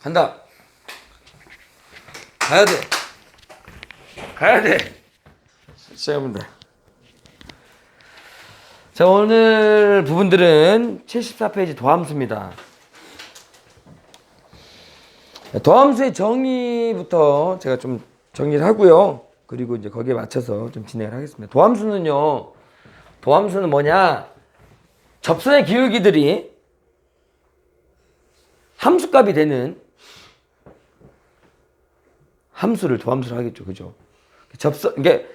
간다. 가야 돼. 가야 돼. 시작하면 돼. 자, 오늘 부분들은 74페이지 도함수입니다. 도함수의 정의부터 제가 좀 정리를 하고요. 그리고 이제 거기에 맞춰서 좀 진행을 하겠습니다. 도함수는 뭐냐? 접선의 기울기들이 함수값이 되는 함수를 도함수를 하겠죠. 그죠? 이게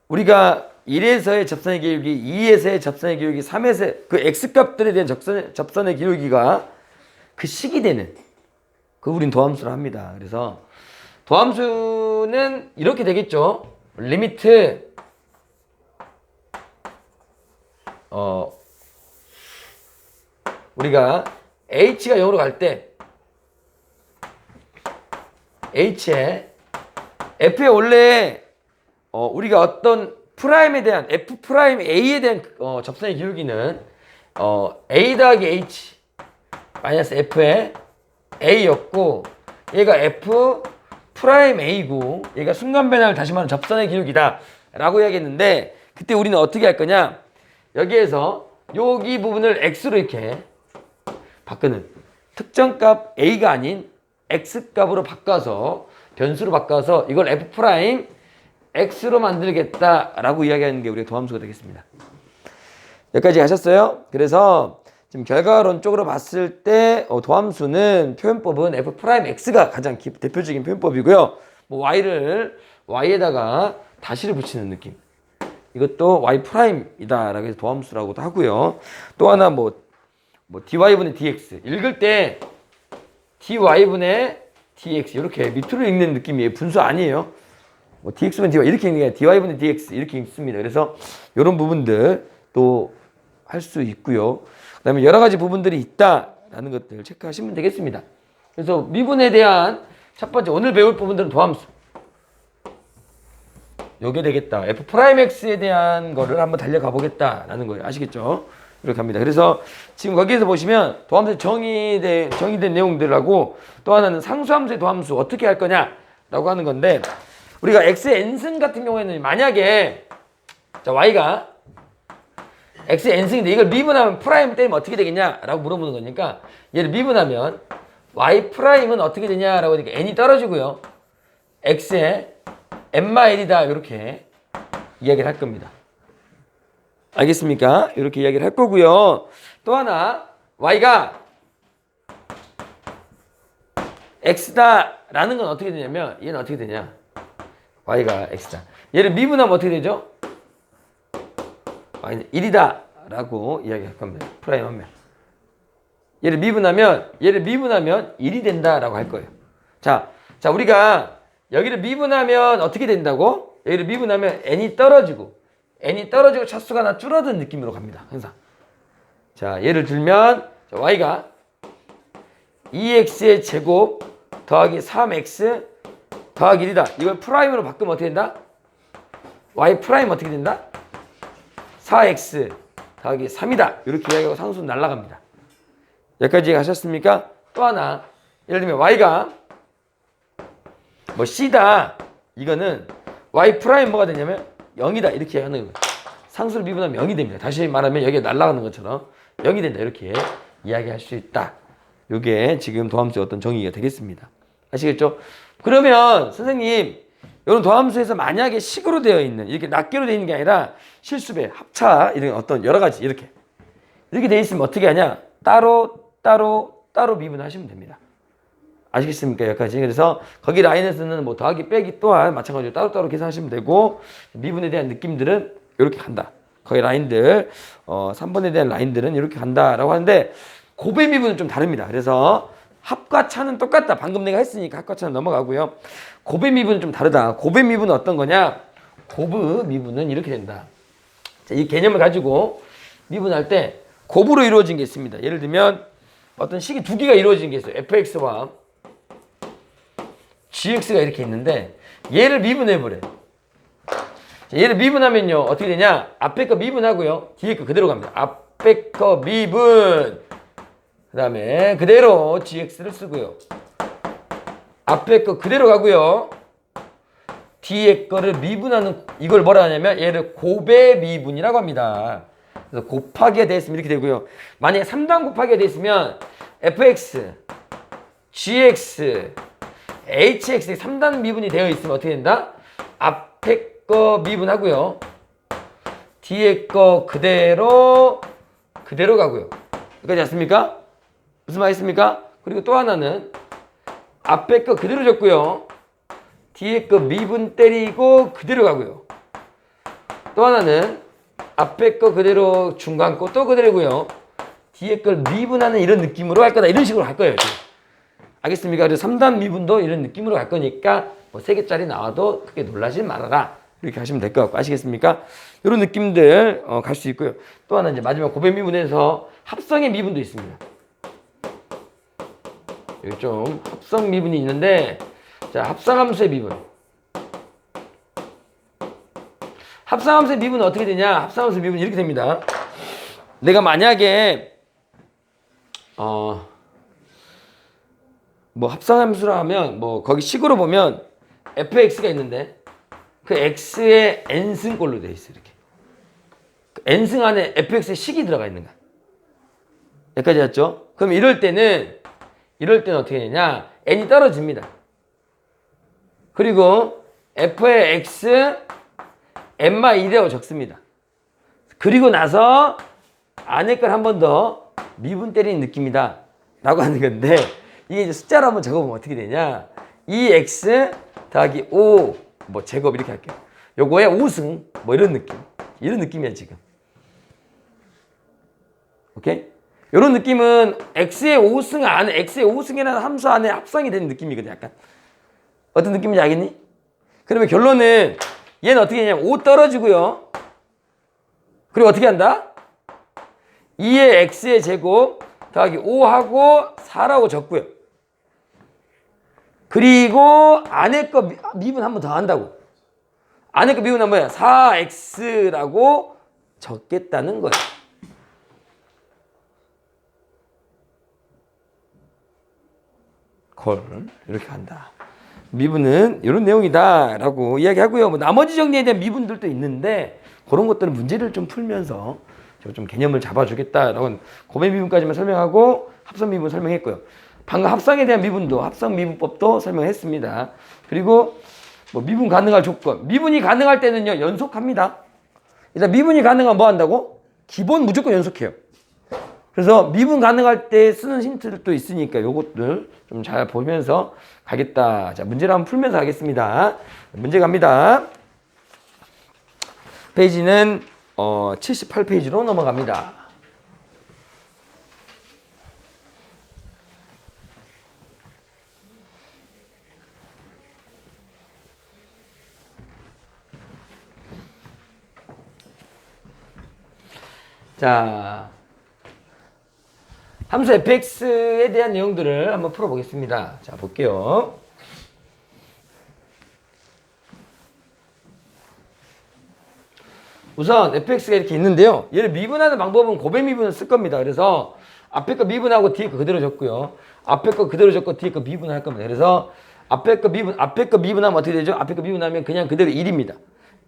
우리가 1에서의 접선의 기울기, 2에서의 접선의 기울기, 3에서의 그 x값들에 대한 접선의 기울기가 그 식이 되는 그 우린 도함수를 합니다. 그래서 도함수는 이렇게 되겠죠. 리미트 우리가 h가 0으로 갈 때 h에 f에 원래 우리가 어떤 프라임에 대한 f 프라임 a에 대한 접선의 기울기는 a 더하기 h 마이너스 f의 a였고 얘가 f 프라임 a고 얘가 순간 변화를 다시 말하면 접선의 기울기다 라고 이야기했는데 그때 우리는 어떻게 할 거냐 여기에서 여기 부분을 x로 이렇게 바꾸는 특정값 a가 아닌 x값으로 바꿔서 변수로 바꿔서 이걸 f 프라임 x로 만들겠다라고 이야기하는 게 우리의 도함수가 되겠습니다. 여기까지 하셨어요? 그래서 지금 결과론적으로 봤을 때 도함수는 표현법은 f 프라임 x가 가장 대표적인 표현법이고요. 뭐 y에다가 다시를 붙이는 느낌. 이것도 y 프라임이다라고 해서 도함수라고도 하고요. 또 하나 뭐 dy분의 dx 읽을 때 dy분의 dx 이렇게 밑으로 읽는 느낌이에요. 분수 아니에요. 뭐 dx분 dy 이렇게 읽는 게 아니라 dy분의 dx 이렇게 읽습니다. 그래서 이런 부분들 또 할 수 있고요. 그 다음에 여러 가지 부분들이 있다라는 것들 체크하시면 되겠습니다. 그래서 미분에 대한 첫 번째 오늘 배울 부분들은 도함수. 요게 되겠다. f 프라임 x에 대한 거를 한번 달려가 보겠다라는 거예요. 아시겠죠? 이렇게 합니다. 그래서 지금 거기에서 보시면 도함수의 정의된 내용들하고 또 하나는 상수함수의 도함수 어떻게 할 거냐라고 하는 건데 우리가 x의 n승 같은 경우에는 만약에 자 y가 x의 n승인데 이걸 미분하면 프라임 때리면 어떻게 되겠냐라고 물어보는 거니까 얘를 미분하면 y 프라임은 어떻게 되냐라고 하니까 n이 떨어지고요. x의 n-1이다 이렇게 이야기를 할 겁니다. 알겠습니까? 이렇게 이야기를 할 거고요. 또 하나 y가 x다라는 건 어떻게 되냐면 얘는 어떻게 되냐 y가 x다. 얘를 미분하면 어떻게 되죠? y는 1이다 라고 이야기할 겁니다. 프라임 하면 얘를 미분하면 1이 된다 라고 할 거예요. 자 우리가 여기를 미분하면 어떻게 된다고? 여기를 미분하면 n이 떨어지고 차수가 하나 줄어든 느낌으로 갑니다. 항상. 자 예를 들면 y가 2x의 제곱 더하기 3x 더하기 1이다. 이걸 프라임으로 바꾸면 어떻게 된다? y 프라임 어떻게 된다? 4x 더하기 3이다. 이렇게 이야기하고 상수는 날아갑니다. 여기까지 가셨습니까? 또 하나 예를 들면 y가 뭐 c다. 이거는 y 프라임 뭐가 되냐면 0이다. 이렇게 하는 거예요. 상수를 미분하면 0이 됩니다. 다시 말하면 여기에 날아가는 것처럼 0이 된다. 이렇게 이야기할 수 있다. 이게 지금 도함수의 어떤 정의가 되겠습니다. 아시겠죠? 그러면 선생님 이런 도함수에서 만약에 식으로 되어 있는 이렇게 낱개로 되어 있는 게 아니라 실수배, 합차 이런 어떤 여러 가지 이렇게 되어 있으면 어떻게 하냐? 따로 미분하시면 됩니다. 아시겠습니까? 여기까지. 그래서 거기 라인에서는 뭐 더하기 빼기 또한 마찬가지로 따로따로 계산하시면 되고 미분에 대한 느낌들은 이렇게 간다. 거기 라인들 3번에 대한 라인들은 이렇게 간다라고 하는데 곱의 미분은 좀 다릅니다. 그래서 합과 차는 똑같다. 방금 내가 했으니까 합과 차는 넘어가고요. 곱의 미분은 좀 다르다. 곱의 미분은 어떤 거냐? 곱의 미분은 이렇게 된다. 자, 이 개념을 가지고 미분할 때 곱으로 이루어진 게 있습니다. 예를 들면 어떤 식이 두 개가 이루어진 게 있어요. fx와 gx가 이렇게 있는데 얘를 미분해버려요. 자, 얘를 미분하면요. 어떻게 되냐? 앞에 거 미분하고요. 뒤에 거 그대로 갑니다. 앞에 거 미분. 그 다음에 그대로 gx를 쓰고요. 앞에 거 그대로 가고요. 뒤에 거를 미분하는, 이걸 뭐라 하냐면 얘를 곱의 미분이라고 합니다. 그래서 곱하기가 되어 있으면 이렇게 되고요. 만약에 3단 곱하기가 되어 있으면 fx, gx, hx 3단 미분이 되어 있으면 어떻게 된다? 앞에 거 미분하고요. 뒤에 거 그대로 가고요. 여기까지 왔습니까? 무슨 말 있습니까? 그리고 또 하나는 앞에 거 그대로 줬고요. 뒤에 거 미분 때리고 그대로 가고요. 또 하나는 앞에 거 그대로 중간 거 또 그대로고요. 뒤에 걸 미분하는 이런 느낌으로 할 거다. 이런 식으로 할 거예요. 지금. 알겠습니까? 그래서 3단 미분도 이런 느낌으로 갈 거니까 뭐 3개짜리 나와도 크게 놀라지 말아라. 이렇게 하시면 될 것 같고 아시겠습니까? 이런 느낌들 갈 수 있고요. 또 하나 이제 마지막 곱의 미분에서 합성의 미분도 있습니다. 여기 좀 합성 미분이 있는데 자, 합성함수의 미분. 합성함수의 미분은 어떻게 되냐? 합성함수의 미분이 이렇게 됩니다. 내가 만약에 뭐 합성함수라 하면 뭐 거기 식으로 보면 fx가 있는데 그 x의 n승꼴로 되어 있어. 이렇게 그 n승 안에 fx의 식이 들어가 있는 거야. 여기까지 왔죠? 그럼 이럴 때는 어떻게 되냐? n이 떨어집니다. 그리고 f의 x n-1이라고 적습니다. 그리고 나서 안에 걸 한 번 더 미분 때리는 느낌이다 라고 하는 건데 이게 이제 숫자로 한번 적어보면 어떻게 되냐? 2x 더하기 5 뭐 제곱 이렇게 할게요. 요거에 5승 뭐 이런 느낌이야 지금. 오케이? 이런 느낌은 x의 5승 안에 x의 5승이라는 함수 안에 합성이 되는 느낌이거든. 약간 어떤 느낌인지 알겠니? 그러면 결론은 얘는 어떻게 되냐면 5 떨어지고요. 그리고 어떻게 한다? 2의 x의 제곱 더하기 5하고 4라고 적고요. 그리고 안에 거 미분 한 번 더 한다고. 안에 거 미분은 뭐야? 4x라고 적겠다는 거예요. 이렇게 한다. 미분은 이런 내용이다 라고 이야기하고요. 뭐 나머지 정리에 대한 미분들도 있는데 그런 것들은 문제를 좀 풀면서 좀 개념을 잡아주겠다라고 곱의 미분까지만 설명하고 합성 미분 설명했고요. 방금 합성에 대한 미분도 합성 미분법도 설명했습니다. 그리고 뭐 미분 가능할 조건, 미분이 가능할 때는요 연속합니다. 일단 미분이 가능하면 뭐 한다고? 기본 무조건 연속해요. 그래서 미분 가능할 때 쓰는 힌트도 있으니까 요것들 좀 잘 보면서 가겠다. 자, 문제를 한번 풀면서 하겠습니다. 문제 갑니다. 페이지는 78페이지로 넘어갑니다. 자, 함수 fx에 대한 내용들을 한번 풀어보겠습니다. 자, 볼게요. 우선 fx가 이렇게 있는데요. 얘를 미분하는 방법은 곱의 미분을 쓸 겁니다. 그래서 앞에 거 미분하고 뒤에 거 그대로 적고요. 앞에 거 그대로 적고 뒤에 거 미분할 겁니다. 그래서 앞에 거 미분하면 어떻게 되죠? 앞에 거 미분하면 그냥 그대로 1입니다.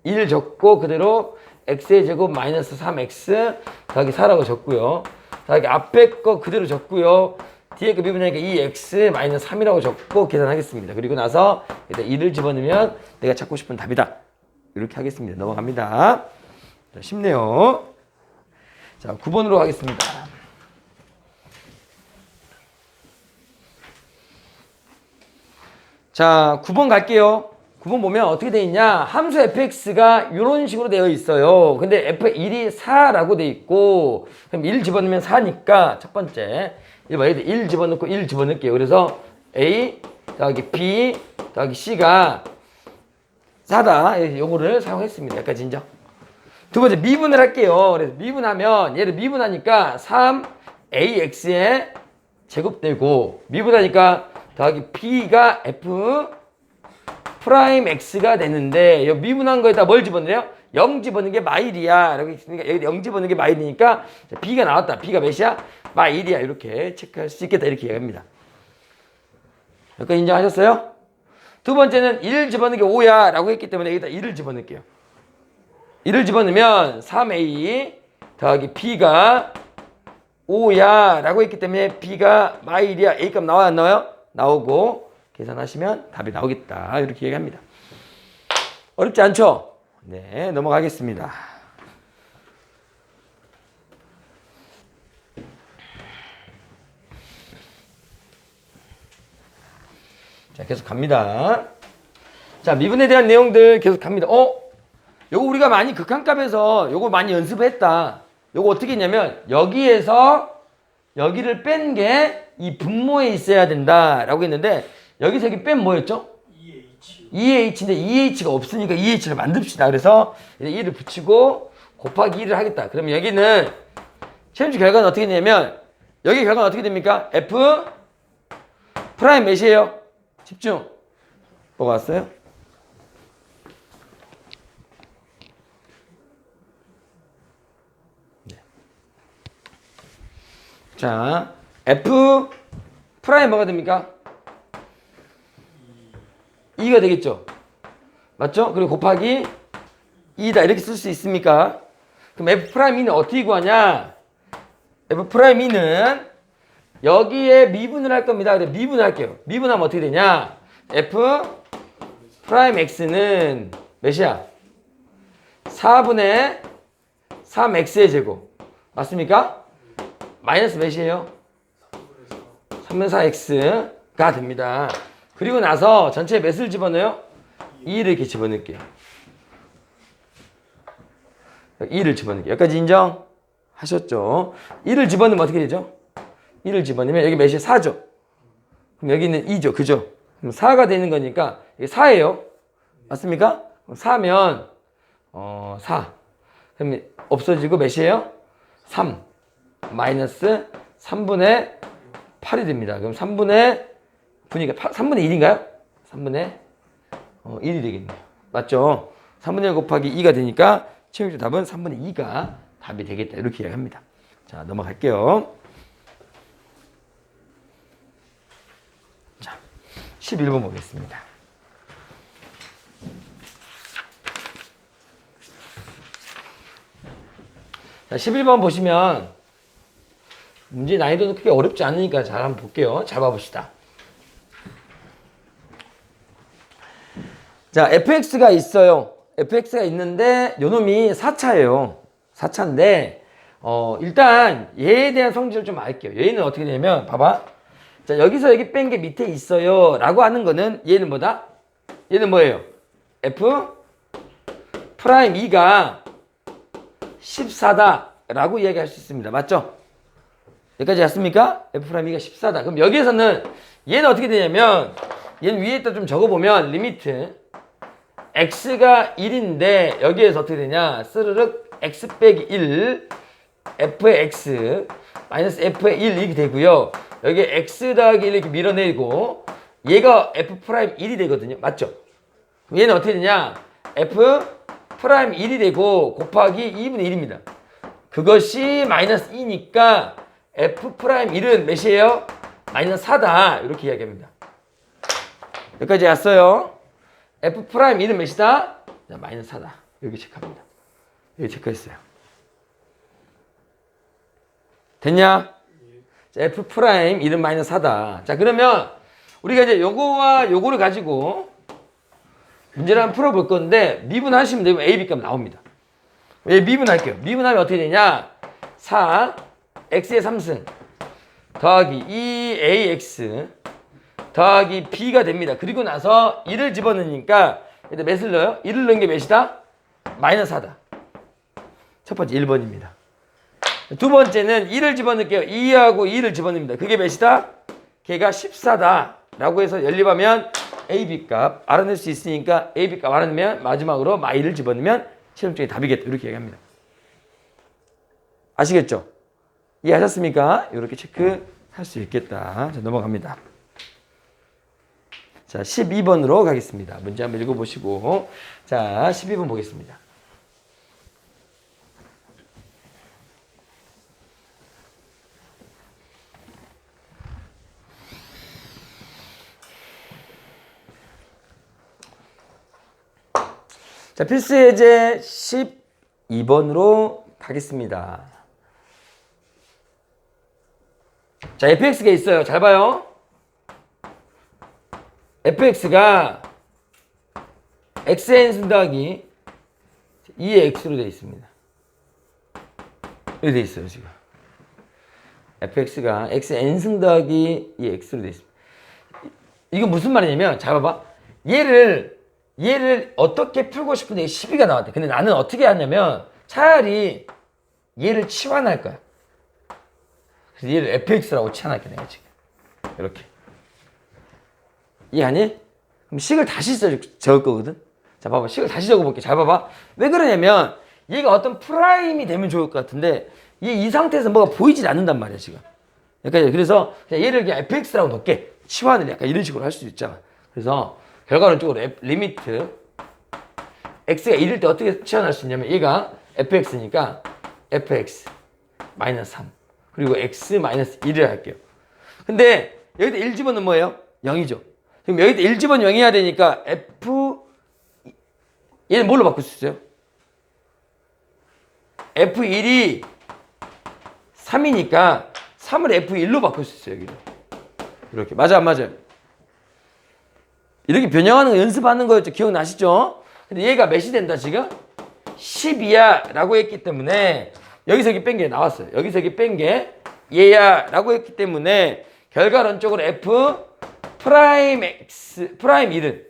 1 적고 그대로 x의 제곱 마이너스 3x 더하기 4라고 적고요. 더하기 앞에 거 그대로 적고요. 뒤에 거 미분하니까 2x 마이너스 3이라고 적고 계산하겠습니다. 그리고 나서 1을 집어넣으면 내가 찾고 싶은 답이다. 이렇게 하겠습니다. 넘어갑니다. 자, 쉽네요. 자, 9번으로 가겠습니다. 자, 9번 갈게요. 9번 보면 어떻게 되어 있냐? 함수 fx가 이런 식으로 되어 있어요. 근데 f1이 4라고 되어 있고, 그럼 1 집어넣으면 4니까 첫 번째 1 집어넣고 1 집어넣을게요. 그래서 a 더하기 b 더하기 c가 4다. 요거를 사용했습니다. 여기까지 인정. 두 번째 미분을 할게요. 그래서 미분하면 얘를 미분하니까 3ax의 제곱되고 미분하니까 더하기 b가 f 프라임 x가 되는데 이 미분한 거에다 뭘 집어넣어요? 0 집어넣는 게 마일이야. 이렇게 있으니까 여기 0 집어넣는 게 마일이니까 b가 나왔다. b가 몇이야? 마일이야. 이렇게 체크할 수 있겠다. 이렇게 얘기합니다. 여기까지 인정하셨어요? 두 번째는 1을 집어넣는 게 5야 라고 했기 때문에 여기다 1을 집어넣을게요. 1을 집어넣으면 3a 더하기 b가 5야 라고 했기 때문에 b가 마일이야. a 값 나와요 안 나와요? 나오고 계산하시면 답이 나오겠다. 이렇게 얘기합니다. 어렵지 않죠? 네, 넘어가겠습니다. 자, 계속 갑니다. 자, 미분에 대한 내용들 계속 갑니다. 요거 우리가 많이 극한값에서 요거 많이 연습했다. 요거 어떻게 했냐면 여기에서 여기를 뺀 게 이 분모에 있어야 된다라고 했는데 여기서 여기 뺀 뭐였죠? 2H인데 2H가 없으니까 2H를 만듭시다. 그래서 1을 붙이고 곱하기 2를 하겠다. 그러면 여기는 시험지 결과는 어떻게 되냐면 여기 결과는 어떻게 됩니까? F 프라임 몇이에요? 집중. 뭐가 왔어요? 네. 자, F 프라임 뭐가 됩니까? 2가 되겠죠? 맞죠? 그리고 곱하기 2다 이렇게 쓸 수 있습니까? 그럼 F 프라임 2는 어떻게 구하냐? F 프라임 2는 여기에 미분을 할 겁니다. 그래 미분을 할게요. 미분하면 어떻게 되냐? F 프라임 X는 몇이야? 4분의 3X의 제곱. 맞습니까? 마이너스 몇이에요? 3분의 4X가 됩니다. 그리고 나서 전체에 몇을 집어넣어요? 2를 이렇게 집어넣을게요. 2를 집어넣을게요. 여기까지 인정하셨죠? 1을 집어넣으면 어떻게 되죠? 1을 집어넣으면 여기 몇이 4죠? 그럼 여기는 2죠. 그죠? 그럼 4가 되는 거니까 이게 4예요. 맞습니까? 그럼 4면 4. 그럼 없어지고 몇이에요? 3. 마이너스 3분의 8이 됩니다. 그럼 3분의 1인가요? 3분의 1이 되겠네요. 맞죠? 3분의 1 곱하기 2가 되니까 최종적 답은 3분의 2가 답이 되겠다. 이렇게 이야기합니다. 자, 넘어갈게요. 자, 11번 보겠습니다. 자, 11번 보시면 문제 난이도는 크게 어렵지 않으니까 잘 한번 볼게요. 잘 봐봅시다. 자, fx가 있어요. fx가 있는데 요놈이 4차예요. 4차인데 일단 얘에 대한 성질을 좀 알게요. 얘는 어떻게 되냐면 봐봐. 자, 여기서 여기 뺀 게 밑에 있어요 라고 하는 거는 얘는 뭐다? 얘는 뭐예요? f 프라임 2가 14다 라고 이야기할 수 있습니다. 맞죠? 여기까지 왔습니까? f 프라임 2가 14다. 그럼 여기에서는 얘는 어떻게 되냐면 얘는 위에다 좀 적어보면 리미트 x가 1인데 여기에서 어떻게 되냐? 스르륵 x 빼기 1 f의 x 마이너스 f의 1 이렇게 되고요. 여기에 x 더하기 1 이렇게 밀어내고 얘가 f 프라임 1이 되거든요. 맞죠? 얘는 어떻게 되냐? f 프라임 1이 되고 곱하기 2분의 1입니다. 그것이 마이너스 2니까 f 프라임 1은 몇이에요? 마이너스 4다. 이렇게 이야기합니다. 여기까지 왔어요. f 프라임 1은 몇이다? 자, 마이너스 4다. 여기 체크합니다. 여기 체크했어요. 됐냐? 자, f 프라임 1은 마이너스 4다. 자, 그러면 우리가 이제 요거와 요거를 가지고 문제를 한번 풀어볼 건데 미분하시면 되면 a, b 값 나옵니다. 왜 미분할게요? 미분하면 어떻게 되냐? 4 x의 3승 더하기 2ax 더하기 b가 됩니다. 그리고 나서 1을 집어넣으니까 일단 몇을 넣어요? 1을 넣은 게 몇이다? 마이너스 4다. 첫 번째 1번입니다. 두 번째는 1을 집어넣을게요. 2하고 2를 집어넣습니다. 그게 몇이다? 걔가 14다. 라고 해서 연립하면 AB 값 알아낼 수 있으니까 AB 값 알아내면 마지막으로 마이를 집어넣으면 최종적인 답이겠다. 이렇게 얘기합니다. 아시겠죠? 이해하셨습니까? 이렇게 체크할 수 있겠다. 자, 넘어갑니다. 자, 12번으로 가겠습니다. 문제 한번 읽어보시고. 자, 12번 보겠습니다. 자, 필수 예제 12번으로 가겠습니다. 자, fx가 있어요. 잘 봐요. fx가 xn 더하기 2의 x로 되어 있습니다. 이렇게 되어 있어요, 지금. fx가 xn승 더하기 2의 x로 되어 있습니다. 이건 무슨 말이냐면, 잘 봐봐. 얘를 어떻게 풀고 싶은데 12가 나왔대. 근데 나는 어떻게 하냐면, 차라리 얘를 치환할 거야. 그래서 얘를 fx라고 치환할게, 내가 지금. 이렇게. 이해하니? 그럼 식을 다시 적을 거거든? 자, 봐봐. 식을 다시 적어볼게. 잘 봐봐. 왜 그러냐면, 얘가 어떤 프라임이 되면 좋을 것 같은데, 얘 이 상태에서 뭐가 보이질 않는단 말이야, 지금. 그러니까 그래서 얘를 그냥 fx라고 넣게. 치환을 약간 이런 식으로 할 수도 있잖아. 그래서 결과론적으로 리미트 x가 1일 때 어떻게 치환할 수 있냐면 얘가 fx니까 fx 마이너스 3 그리고 x 마이너스 1을 할게요. 근데 여기다 1 집어넣으면 뭐예요? 0이죠. 그럼 여기다 1 집어넣으면 0 해야 되니까 얘는 뭘로 바꿀 수 있어요? f1이 3이니까 3을 f1로 바꿀 수 있어요. 여기를. 이렇게. 맞아, 안 맞아요? 이렇게 변형하는 거 연습하는 거였죠. 기억나시죠? 근데 얘가 몇이 된다, 지금? 10이야 라고 했기 때문에 여기서 여기 뺀 게 나왔어요. 여기서 여기 뺀 게 얘야 라고 했기 때문에 결과론적으로 f 프라임 x 프라임 1은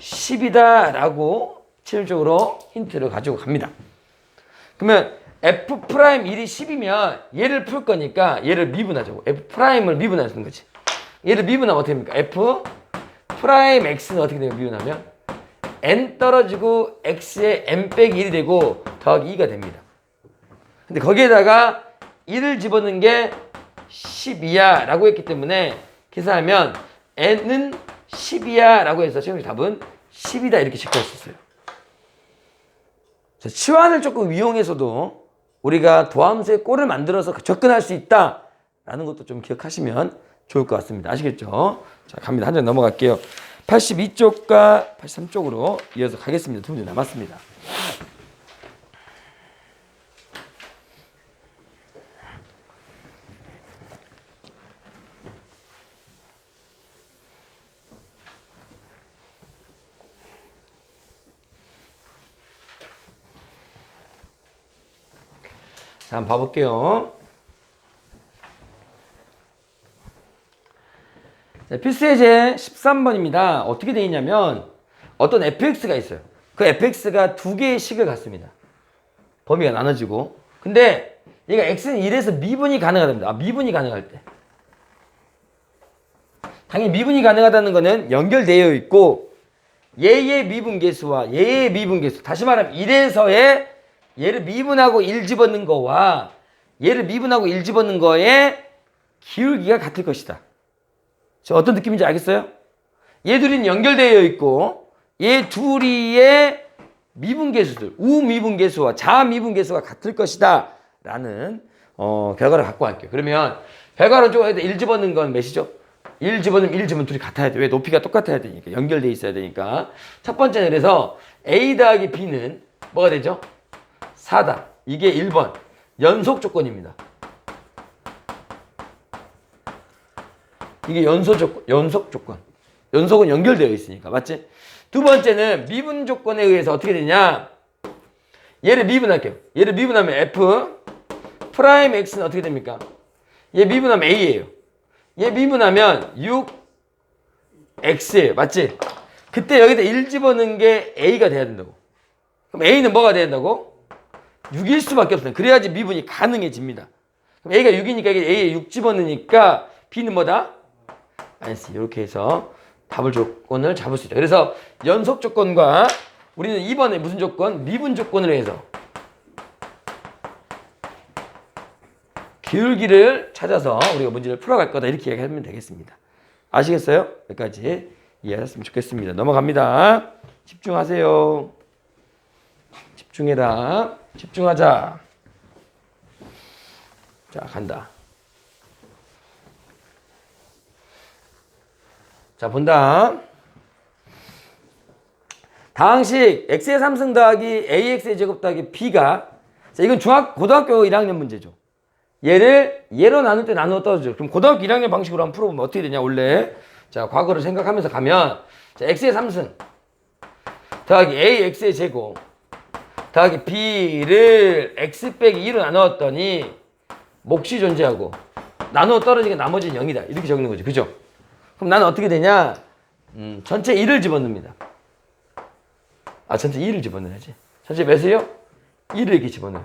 10이다 라고 실질적으로 힌트를 가지고 갑니다. 그러면 f 프라임 1이 10이면 얘를 풀 거니까 얘를 미분하자고. f 프라임을 미분하는 거지. 얘를 미분하면 어떻게 됩니까? f 프라임 x는 어떻게 되면 미분하면 n 떨어지고 x에 n 빼기 1이 되고 더하기 2가 됩니다. 근데 거기에다가 1을 집어넣은 게 10이야 라고 했기 때문에 계산하면 n은 10이야 라고 해서 최종 답은 10이다 이렇게 체크할 수 있어요. 자, 치환을 조금 이용해서도 우리가 도함수의 꼴을 만들어서 접근할 수 있다라는 것도 좀 기억하시면 좋을 것 같습니다. 아시겠죠? 자, 갑니다. 한 장 넘어갈게요. 82쪽과 83쪽으로 이어서 가겠습니다. 두 문제 남았습니다. 자, 한번 봐볼게요. 자, 필수예제 13번입니다. 어떻게 되어 있냐면 어떤 fx가 있어요. 그 fx가 두 개의 식을 갖습니다. 범위가 나눠지고. 근데 얘가 x는 1에서 미분이 가능하답니다. 미분이 가능할 때. 당연히 미분이 가능하다는 거는 연결되어 있고 얘의 미분계수와 얘의 미분계수, 다시 말하면 1에서의 얘를 미분하고 1 집어넣는 거와 얘를 미분하고 1 집어넣는 거의 기울기가 같을 것이다. 저 어떤 느낌인지 알겠어요? 얘 둘이는 연결되어 있고 얘 둘이의 미분계수들, 우미분계수와 자미분계수가 같을 것이다 라는 결과를 갖고 갈게요. 그러면 결과론적으로 1 집어넣는 건 몇이죠? 1 집어넣으면 1 집어넣으면 둘이 같아야 돼. 왜? 높이가 똑같아야 되니까. 연결되어 있어야 되니까. 첫 번째는 그래서 A 더하기 B는 뭐가 되죠? 4다. 이게 1번. 연속 조건입니다. 이게 연속 조건. 연속은 연결되어 있으니까. 맞지? 두 번째는 미분 조건에 의해서 어떻게 되냐? 얘를 미분할게요. 얘를 미분하면 F 프라임 X는 어떻게 됩니까? 얘 미분하면 A예요. 얘 미분하면 6X예요. 맞지? 그때 여기다 1 집어넣은 게 A가 돼야 된다고. 그럼 A는 뭐가 돼야 된다고? 6일 수밖에 없어요. 그래야지 미분이 가능해집니다. 그럼 A가 6이니까 A에 6 집어넣으니까 B는 뭐다? 마이너스. 이렇게 해서 답을 조건을 잡을 수 있다. 그래서 연속 조건과 우리는 이번에 무슨 조건? 미분 조건을 해서 기울기를 찾아서 우리가 문제를 풀어갈 거다. 이렇게 얘기하면 되겠습니다. 아시겠어요? 여기까지 이해하셨으면 좋겠습니다. 넘어갑니다. 집중하세요. 집중해라. 집중하자. 자, 간다. 자, 본다. 다항식 x의 3승 더하기 ax의 제곱 더하기 b가, 자, 이건 고등학교 1학년 문제죠. 얘를 얘로 나눌 때 나누어 떨어져. 그럼 고등학교 1학년 방식으로 한번 풀어보면 어떻게 되냐, 원래. 자, 과거를 생각하면서 가면, 자, x의 3승 더하기 ax의 제곱 더하기 b를 x 빼기 2로 나누었더니 몫이 존재하고 나누어 떨어지게 나머지는 0이다. 이렇게 적는 거죠. 그죠? 그럼 나는 어떻게 되냐? 전체 1을 집어넣습니다. 전체 2를 집어넣어야지. 전체 몇이요? 2를 이렇게 집어넣어요.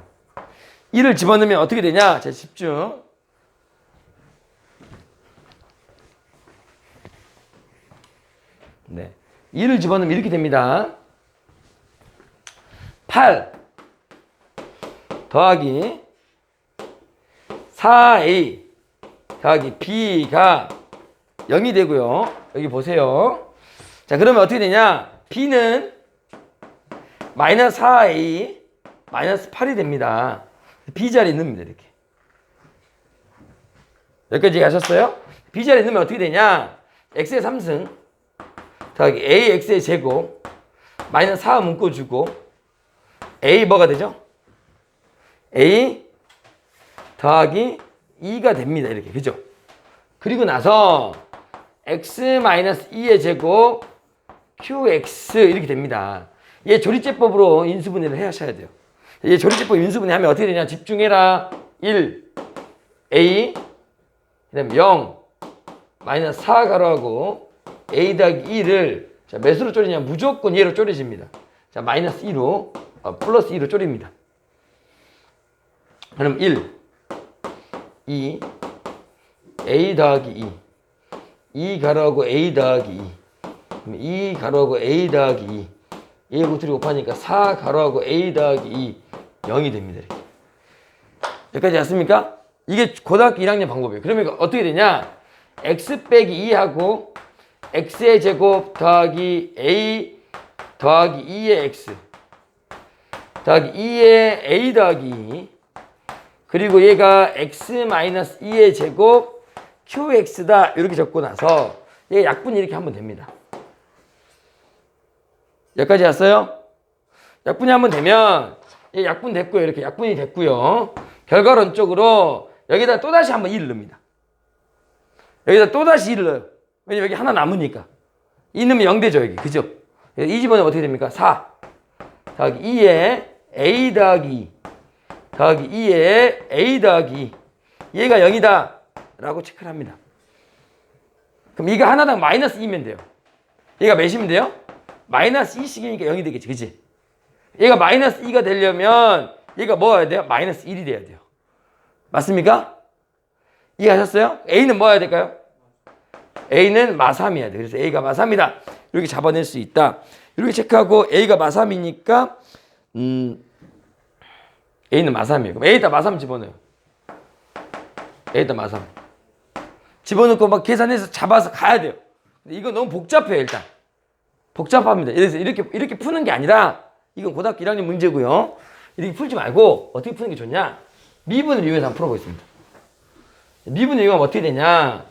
2를 집어넣으면 어떻게 되냐? 자, 집중. 네. 2를 집어넣으면 이렇게 됩니다. 8 더하기 4a 더하기 b가 0이 되고요. 여기 보세요. 자, 그러면 어떻게 되냐? b는 마이너스 4a 마이너스 8이 됩니다. b자리에 넣습니다. 이렇게. 여기까지 가셨어요? b자리에 넣으면 어떻게 되냐? x의 3승 더하기 ax의 제곱 마이너스 4 묶어주고 a 뭐가 되죠? a 더하기 2가 됩니다. 이렇게. 그죠? 그리고 나서 x-2의 제곱 qx 이렇게 됩니다. 얘 조리제법으로 인수분해를 하셔야 돼요. 얘 조리제법 인수분해 하면 어떻게 되냐? 집중해라. 1 a 그 다음에 0 마이너스 4 가로하고 a 더하기 2를 자, 몇으로 쪼리냐? 무조건 얘로 쪼려집니다. 자, 마이너스 2로 플러스 2로 쪼립니다. 그럼 1 2 a 더하기 2 가로하고 a 더하기 2 가로하고 a 더하기 2 얘하고 둘이 곱하니까 4 가로하고 a 더하기 2 0이 됩니다. 이렇게. 여기까지 왔습니까? 이게 고등학교 1학년 방법이에요. 그러면 어떻게 되냐? x 빼기 2하고 x의 제곱 더하기 a 더하기 2의 x 더하기 2의 a 더하기 2 그리고 얘가 x-2의 제곱 qx다 이렇게 적고 나서 얘 약분 이렇게 하면 됩니다. 여기까지 왔어요? 약분이 한번 되면 얘 약분 됐고요. 이렇게 약분이 됐고요. 결과론적으로 여기다 또다시 한번 2를 넣습니다. 여기다 또다시 2를 넣어요. 왜냐면 여기 하나 남으니까. 2 넣으면 0 되죠, 여기. 그죠? 이 집어넣으면 어떻게 됩니까? 4 더하기 2에 a 더하기 2 더하기 2에 a 더하기 2 얘가 0이다 라고 체크를 합니다. 그럼 이거 하나당 마이너스 2면 돼요. 얘가 몇이면 돼요? 마이너스 2씩이니까 0이 되겠지. 그치? 얘가 마이너스 2가 되려면 얘가 뭐 해야 돼요? 마이너스 1이 돼야 돼요. 맞습니까? 이해하셨어요? a는 뭐 해야 될까요? a는 마3이어야 돼. 그래서 a가 마3이다. 이렇게 잡아낼 수 있다. 이렇게 체크하고 a가 마3이니까 a는 마3이에요. 그럼 a에다 마3 집어넣어요. a에다 마3 집어넣고 막 계산해서 잡아서 가야 돼요. 근데 이거 너무 복잡해요. 일단 복잡합니다. 그래서 이렇게 푸는 게 아니라 이건 고등학교 1학년 문제고요. 이렇게 풀지 말고 어떻게 푸는 게 좋냐? 미분을 이용해서 한번 풀어보겠습니다. 미분을 이용하면 어떻게 되냐?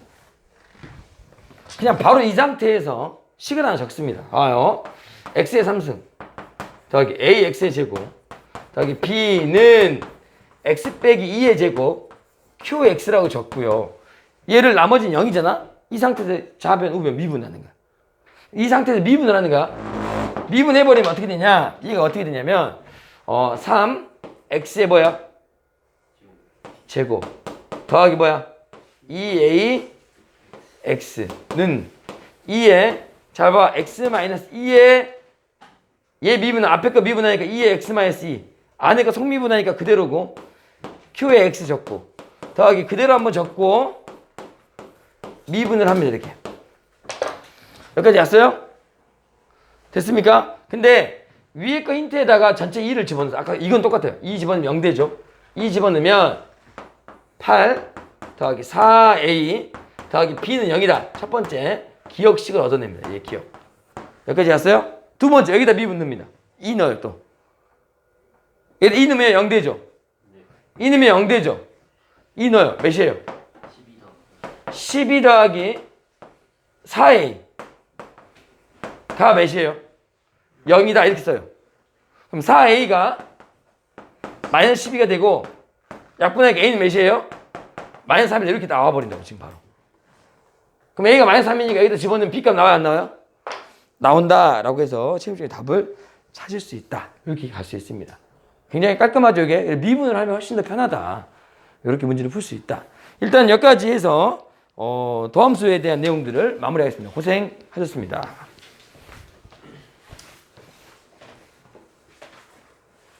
그냥 바로 이 상태에서 식을 하나 적습니다. x의 3승 더하기 ax의 제곱 더하기 b는 x 빼기 2의 제곱 qx라고 적고요. 얘를 나머지는 0이잖아? 이 상태에서 좌변, 우변 미분하는 거야. 이 상태에서 미분을 하는 거야. 미분해버리면 어떻게 되냐? 얘가 어떻게 되냐면 3 x의 뭐야? 제곱 더하기 뭐야? 2a x는 2에 잘 봐. x-2에 얘 미분은 앞에 거 미분하니까 2에 x-2 안에 거 속미분하니까 그대로고 q에 x 적고 더하기 그대로 한번 적고 미분을 합니다. 이렇게. 여기까지 왔어요? 됐습니까? 근데 위에 거 힌트에다가 전체 2를 집어넣어서 아까 이건 똑같아요. 2 집어넣으면 0 되죠. 2 집어넣으면 8 더하기 4a 더하기 b는 0이다. 첫 번째 기억식을 얻어냅니다. 얘 기억. 여기까지 갔어요? 두 번째 여기다 미분 넣습니다. 2 넣어요 또. 여기다 2 넣으면 0 되죠. 2 넣으면 0 되죠. 2 넣어요. 몇이에요? 12 더하기 4a 가 몇이에요? 0이다 이렇게 써요. 그럼 4a가 마이너스 12가 되고 약분하니까 a는 몇이에요? 마이너스 3이다 이렇게 나와버린다고 지금 바로. 그럼 a가 마이너스 3이니까 여기다 집어넣으면 b값 나와요 안 나와요? 나온다라고 해서 체육적인 답을 찾을 수 있다. 이렇게 갈 수 있습니다. 굉장히 깔끔하죠 이게? 미분을 하면 훨씬 더 편하다. 이렇게 문제를 풀 수 있다. 일단 여기까지 해서 도함수에 대한 내용들을 마무리하겠습니다. 고생하셨습니다.